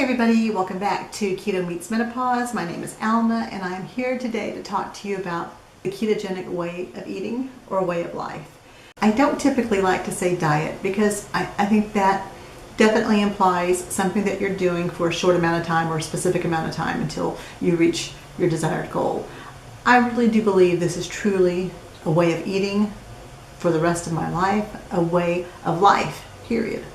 everybody, welcome back to Keto Meets Menopause. My name is Alma and I'm here today to talk to you about the ketogenic way of eating or way of life. I don't typically like to say diet because I think that definitely implies something that you're doing for a short amount of time or a specific amount of time until you reach your desired goal. I really do believe this is truly a way of eating for the rest of my life, a way of life, period.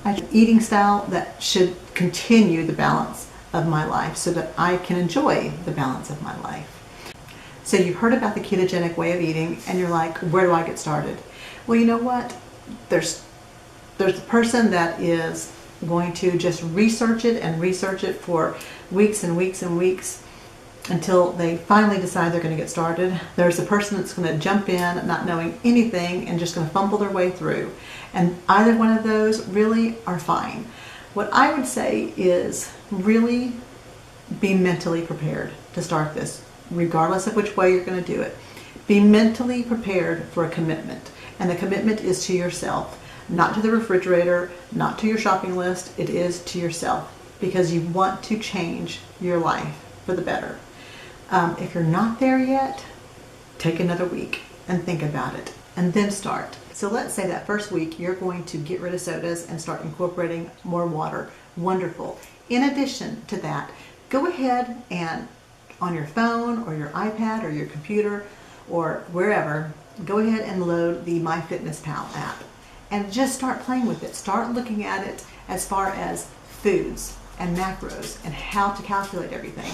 An eating style that should continue the balance of my life so that I can enjoy the balance of my life. So you've heard about the ketogenic way of eating and you're like, where do I get started? Well, you know what? There's a person that is going to just research it for weeks and weeks and weeks until they finally decide they're going to get started. There's a person that's going to jump in not knowing anything and just going to fumble their way through. And either one of those really are fine. What I would say is really be mentally prepared to start this, regardless of which way you're going to do it. Be mentally prepared for a commitment. And the commitment is to yourself, not to the refrigerator, not to your shopping list. It is to yourself because you want to change your life for the better. If you're not there yet, take another week and think about it and then start. So let's say that first week you're going to get rid of sodas and start incorporating more water. Wonderful. In addition to that, go ahead and on your phone or your iPad or your computer or wherever, go ahead and load the MyFitnessPal app and just start playing with it. Start looking at it as far as foods and macros and how to calculate everything.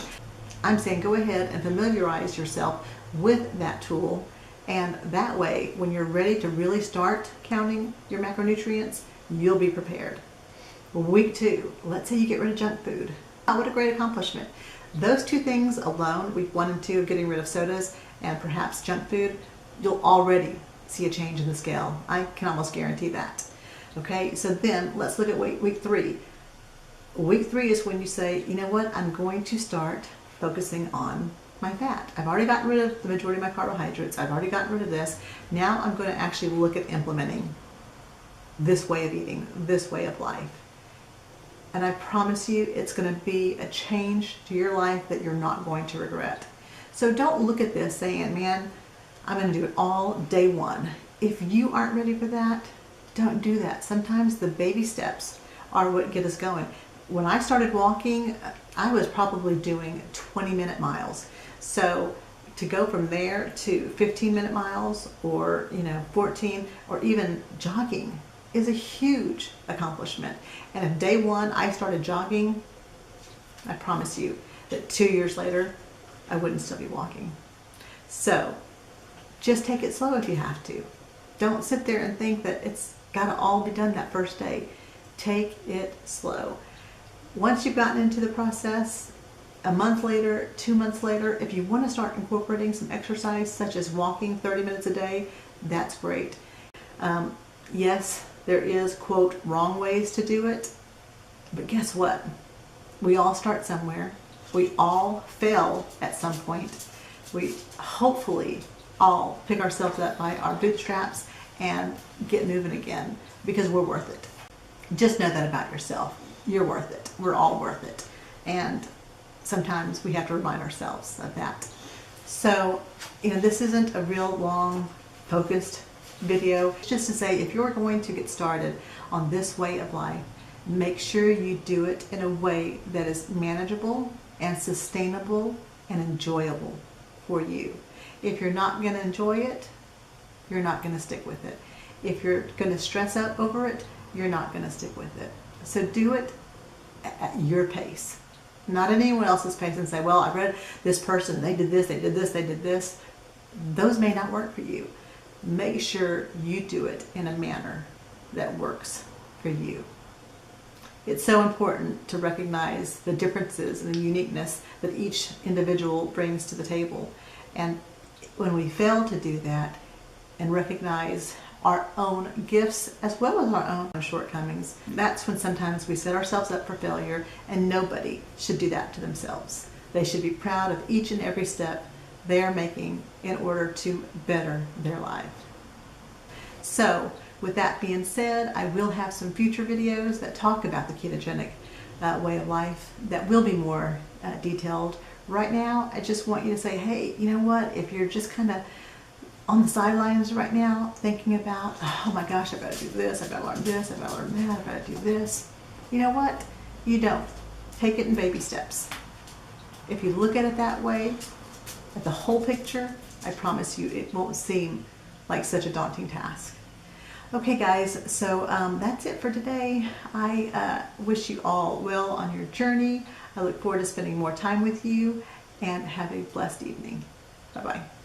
I'm saying go ahead and familiarize yourself with that tool, and that way when you're ready to really start counting your macronutrients, you'll be prepared. Week 2, let's say you get rid of junk food. Oh, what a great accomplishment. Those two things alone, week 1 and 2 of getting rid of sodas and perhaps junk food, you'll already see a change in the scale. I can almost guarantee that. Okay, so then let's look at week 3. Week 3 is when you say, you know what, I'm going to start focusing on my fat. I've already gotten rid of the majority of my carbohydrates. I've already gotten rid of this. Now I'm going to actually look at implementing this way of eating, this way of life. And I promise you it's going to be a change to your life that you're not going to regret. So don't look at this saying, man, I'm going to do it all day one. If you aren't ready for that, don't do that. Sometimes the baby steps are what get us going. When I started walking, I was probably doing 20-minute miles. So to go from there to 15-minute miles or 14 or even jogging is a huge accomplishment. And if day 1 I started jogging, I promise you that 2 years later I wouldn't still be walking. So just take it slow if you have to. Don't sit there and think that it's got to all be done that first day. Take it slow. Once you've gotten into the process, a month later, 2 months later, if you want to start incorporating some exercise such as walking 30 minutes a day, that's great. Yes, there is, quote, wrong ways to do it, but guess what? We all start somewhere. We all fail at some point. We hopefully all pick ourselves up by our bootstraps and get moving again because we're worth it. Just know that about yourself. You're worth it. We're all worth it. And sometimes we have to remind ourselves of that. So, this isn't a real long, focused video. It's just to say, if you're going to get started on this way of life, make sure you do it in a way that is manageable and sustainable and enjoyable for you. If you're not going to enjoy it, you're not going to stick with it. If you're going to stress out over it, you're not going to stick with it. So do it at your pace, not at anyone else's pace and say, well, I read this person, they did this, they did this, they did this. Those may not work for you. Make sure you do it in a manner that works for you. It's so important to recognize the differences and the uniqueness that each individual brings to the table. And when we fail to do that and recognize our own gifts as well as our own shortcomings, that's when sometimes we set ourselves up for failure, and nobody should do that to themselves. They should be proud of each and every step they are making in order to better their life. So with that being said, I will have some future videos that talk about the ketogenic way of life that will be more detailed. Right now, I just want you to say, hey, you know what? If you're just kind of on the sidelines right now, thinking about, oh my gosh, I better do this, I better learn this, I better learn that, I better do this. You know what? You don't. Take it in baby steps. If you look at it that way, at the whole picture, I promise you it won't seem like such a daunting task. Okay guys, so that's it for today. I wish you all well on your journey. I look forward to spending more time with you, and have a blessed evening. Bye-bye.